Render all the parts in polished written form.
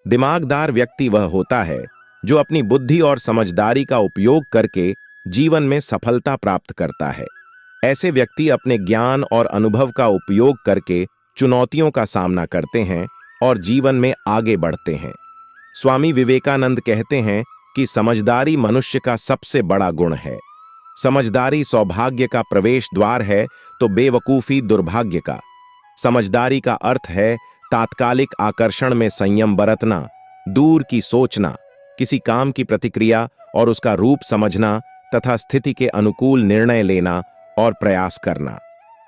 दिमागदार व्यक्ति वह होता है जो अपनी बुद्धि और समझदारी का उपयोग करके जीवन में सफलता प्राप्त करता है। ऐसे व्यक्ति अपने ज्ञान और अनुभव का उपयोग करके चुनौतियों का सामना करते हैं और जीवन में आगे बढ़ते हैं। स्वामी विवेकानंद कहते हैं कि समझदारी मनुष्य का सबसे बड़ा गुण है। समझदारी सौभाग्य का प्रवेश द्वार है तो बेवकूफी दुर्भाग्य का। समझदारी का अर्थ है तात्कालिक आकर्षण में संयम बरतना, दूर की सोचना, किसी काम की प्रतिक्रिया और उसका रूप समझना तथा स्थिति के अनुकूल निर्णय लेना और प्रयास करना।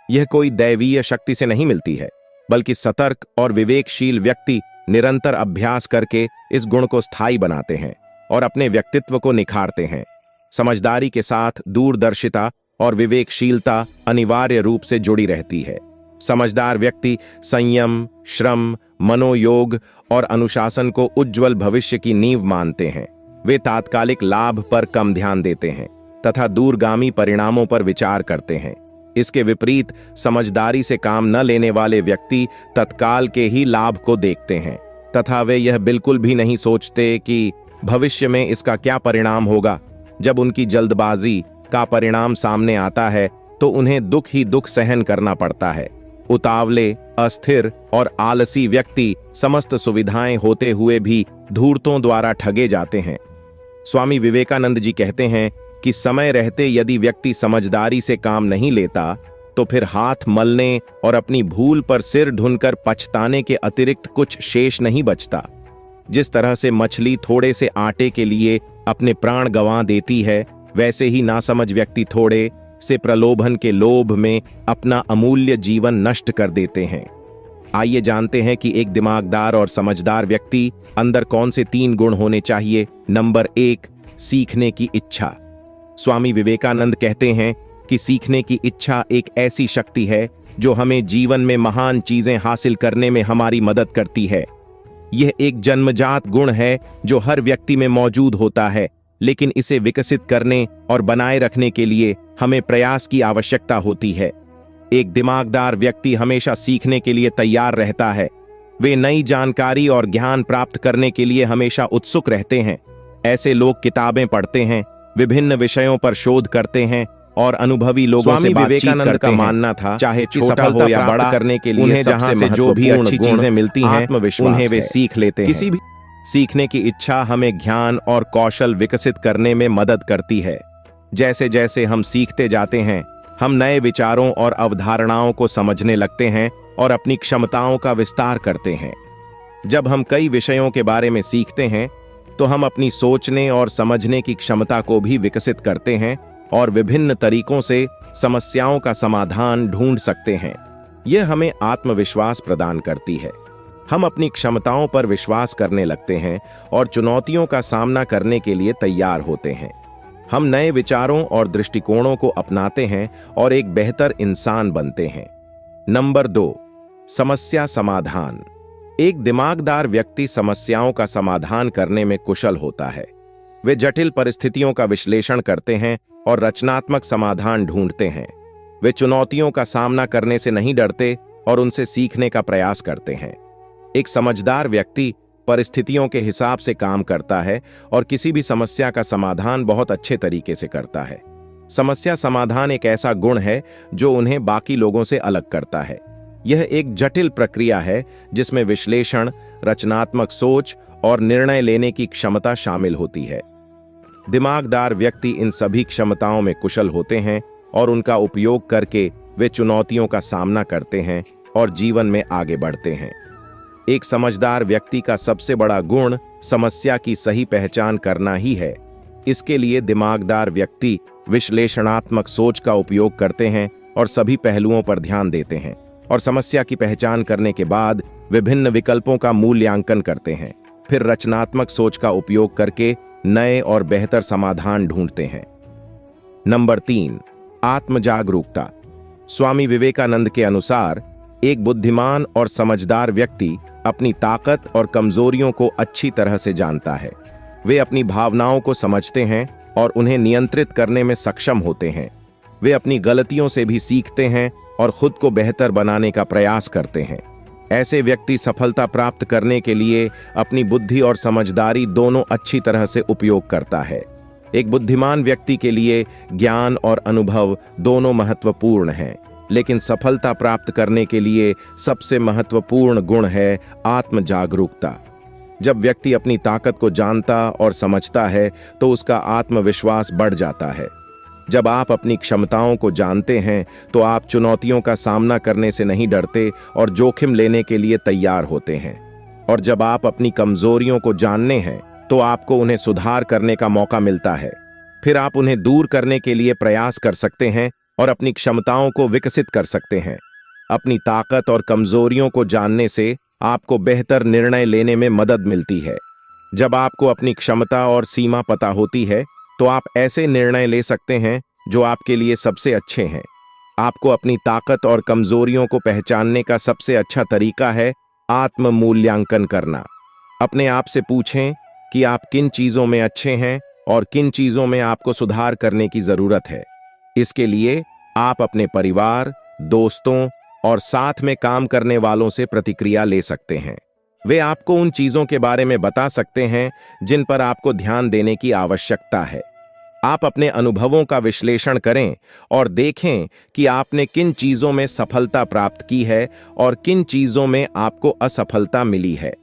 यह कोई दैवीय शक्ति से नहीं मिलती है, बल्कि सतर्क और विवेकशील व्यक्ति निरंतर अभ्यास करके इस गुण को स्थायी बनाते हैं और अपने व्यक्तित्व को निखारते हैं। समझदारी के साथ दूरदर्शिता और विवेकशीलता अनिवार्य रूप से जुड़ी रहती है। समझदार व्यक्ति संयम, श्रम, मनोयोग और अनुशासन को उज्जवल भविष्य की नींव मानते हैं। वे तात्कालिक लाभ पर कम ध्यान देते हैं तथा दूरगामी परिणामों पर विचार करते हैं। इसके विपरीत समझदारी से काम न लेने वाले व्यक्ति तत्काल के ही लाभ को देखते हैं तथा वे यह बिल्कुल भी नहीं सोचते कि भविष्य में इसका क्या परिणाम होगा। जब उनकी जल्दबाजी का परिणाम सामने आता है तो उन्हें दुख ही दुख सहन करना पड़ता है। उतावले, अस्थिर और आलसी व्यक्ति समस्त सुविधाएं होते हुए भी धूर्तों द्वारा ठगे जाते हैं। स्वामी विवेकानंद जी कहते हैं कि समय रहते यदि व्यक्ति समझदारी से काम नहीं लेता तो फिर हाथ मलने और अपनी भूल पर सिर ढूंढकर पछताने के अतिरिक्त कुछ शेष नहीं बचता। जिस तरह से मछली थोड़े से आटे के लिए अपने प्राण गंवा देती है, वैसे ही नासमझ व्यक्ति थोड़े से प्रलोभन के लोभ में अपना अमूल्य जीवन नष्ट कर देते हैं। आइए जानते हैं कि एक दिमागदार और समझदार व्यक्ति अंदर कौन से 3 गुण होने चाहिए। नंबर 1, सीखने की इच्छा। स्वामी विवेकानंद कहते हैं कि सीखने की इच्छा एक ऐसी शक्ति है जो हमें जीवन में महान चीजें हासिल करने में हमारी मदद करती है। यह एक जन्मजात गुण है जो हर व्यक्ति में मौजूद होता है, लेकिन इसे विकसित करने और बनाए रखने के लिए हमें प्रयास की आवश्यकता होती है। एक दिमागदार व्यक्ति हमेशा सीखने के लिए तैयार रहता है। वे नई जानकारी और ज्ञान प्राप्त करने के लिए हमेशा उत्सुक रहते हैं। ऐसे लोग किताबें पढ़ते हैं, विभिन्न विषयों पर शोध करते हैं और अनुभवी लोगों से बातचीत करते हैं। मानना था चाहे छोटा हो या बड़ा करने के लिए उन्हें जहां से जो भी अच्छी चीजें मिलती हैं उन्हें वे सीख लेते हैं। किसी भी सीखने की इच्छा हमें ज्ञान और कौशल विकसित करने में मदद करती है। जैसे जैसे हम सीखते जाते हैं, हम नए विचारों और अवधारणाओं को समझने लगते हैं और अपनी क्षमताओं का विस्तार करते हैं। जब हम कई विषयों के बारे में सीखते हैं तो हम अपनी सोचने और समझने की क्षमता को भी विकसित करते हैं और विभिन्न तरीकों से समस्याओं का समाधान ढूंढ सकते हैं। यह हमें आत्मविश्वास प्रदान करती है। हम अपनी क्षमताओं पर विश्वास करने लगते हैं और चुनौतियों का सामना करने के लिए तैयार होते हैं। हम नए विचारों और दृष्टिकोणों को अपनाते हैं और एक बेहतर इंसान बनते हैं। नंबर 2, समस्या समाधान। एक दिमागदार व्यक्ति समस्याओं का समाधान करने में कुशल होता है। वे जटिल परिस्थितियों का विश्लेषण करते हैं और रचनात्मक समाधान ढूंढते हैं। वे चुनौतियों का सामना करने से नहीं डरते और उनसे सीखने का प्रयास करते हैं। एक समझदार व्यक्ति परिस्थितियों के हिसाब से काम करता है और किसी भी समस्या का समाधान बहुत अच्छे तरीके से करता है। समस्या समाधान एक ऐसा गुण है जो उन्हें बाकी लोगों से अलग करता है। यह एक जटिल प्रक्रिया है जिसमें विश्लेषण, रचनात्मक सोच और निर्णय लेने की क्षमता शामिल होती है। दिमागदार व्यक्ति इन सभी क्षमताओं में कुशल होते हैं और उनका उपयोग करके वे चुनौतियों का सामना करते हैं और जीवन में आगे बढ़ते हैं। एक समझदार व्यक्ति का सबसे बड़ा गुण समस्या की सही पहचान करना ही है। इसके लिए दिमागदार व्यक्ति विश्लेषणात्मक सोच का उपयोग करते हैं और सभी पहलुओं पर ध्यान देते हैं और समस्या की पहचान करने के बाद विभिन्न विकल्पों का मूल्यांकन करते हैं। फिर रचनात्मक सोच का उपयोग करके नए और बेहतर समाधान ढूंढते हैं। नंबर 3, आत्मजागरूकता। स्वामी विवेकानंद के अनुसार एक बुद्धिमान और समझदार व्यक्ति अपनी ताकत और कमजोरियों को अच्छी तरह से जानता है। वे अपनी भावनाओं को समझते हैं और उन्हें नियंत्रित करने में सक्षम होते हैं। वे अपनी गलतियों से भी सीखते हैं और खुद को बेहतर बनाने का प्रयास करते हैं। ऐसे व्यक्ति सफलता प्राप्त करने के लिए अपनी बुद्धि और समझदारी दोनों अच्छी तरह से उपयोग करता है। एक बुद्धिमान व्यक्ति के लिए ज्ञान और अनुभव दोनों महत्वपूर्ण हैं, लेकिन सफलता प्राप्त करने के लिए सबसे महत्वपूर्ण गुण है आत्म जागरूकता। जब व्यक्ति अपनी ताकत को जानता और समझता है तो उसका आत्मविश्वास बढ़ जाता है। जब आप अपनी क्षमताओं को जानते हैं तो आप चुनौतियों का सामना करने से नहीं डरते और जोखिम लेने के लिए तैयार होते हैं। और जब आप अपनी कमजोरियों को जानने हैं तो आपको उन्हें सुधार करने का मौका मिलता है। फिर आप उन्हें दूर करने के लिए प्रयास कर सकते हैं और अपनी क्षमताओं को विकसित कर सकते हैं। अपनी ताकत और कमजोरियों को जानने से आपको बेहतर निर्णय लेने में मदद मिलती है। जब आपको अपनी क्षमता और सीमा पता होती है तो आप ऐसे निर्णय ले सकते हैं जो आपके लिए सबसे अच्छे हैं। आपको अपनी ताकत और कमजोरियों को पहचानने का सबसे अच्छा तरीका है आत्म मूल्यांकन करना। अपने आप से पूछें कि आप किन चीजों में अच्छे हैं और किन चीजों में आपको सुधार करने की जरूरत है। इसके लिए आप अपने परिवार, दोस्तों और साथ में काम करने वालों से प्रतिक्रिया ले सकते हैं। वे आपको उन चीजों के बारे में बता सकते हैं जिन पर आपको ध्यान देने की आवश्यकता है। आप अपने अनुभवों का विश्लेषण करें और देखें कि आपने किन चीजों में सफलता प्राप्त की है और किन चीजों में आपको असफलता मिली है।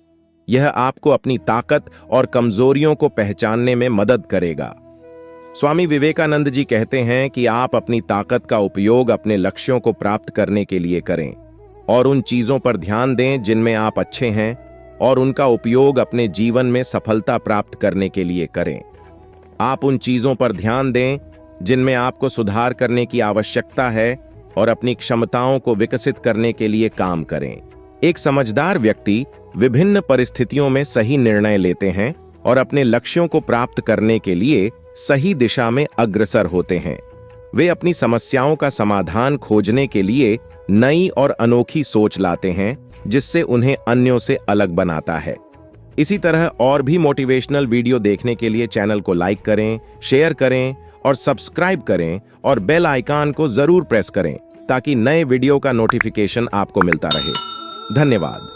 यह आपको अपनी ताकत और कमजोरियों को पहचानने में मदद करेगा। स्वामी विवेकानंद जी कहते हैं कि आप अपनी ताकत का उपयोग अपने लक्ष्यों को प्राप्त करने के लिए करें और उन चीजों पर ध्यान दें जिनमें आप अच्छे हैं और उनका उपयोग अपने जीवन में सफलता प्राप्त करने के लिए करें। आप उन चीजों पर ध्यान दें जिनमें आपको सुधार करने की आवश्यकता है और अपनी क्षमताओं को विकसित करने के लिए काम करें। एक समझदार व्यक्ति विभिन्न परिस्थितियों में सही निर्णय लेते हैं और अपने लक्ष्यों को प्राप्त करने के लिए सही दिशा में अग्रसर होते हैं। वे अपनी समस्याओं का समाधान खोजने के लिए नई और अनोखी सोच लाते हैं जिससे उन्हें अन्यों से अलग बनाता है। इसी तरह और भी मोटिवेशनल वीडियो देखने के लिए चैनल को लाइक करें, शेयर करें और सब्सक्राइब करें और बेल आइकन को जरूर प्रेस करें ताकि नए वीडियो का नोटिफिकेशन आपको मिलता रहे। धन्यवाद।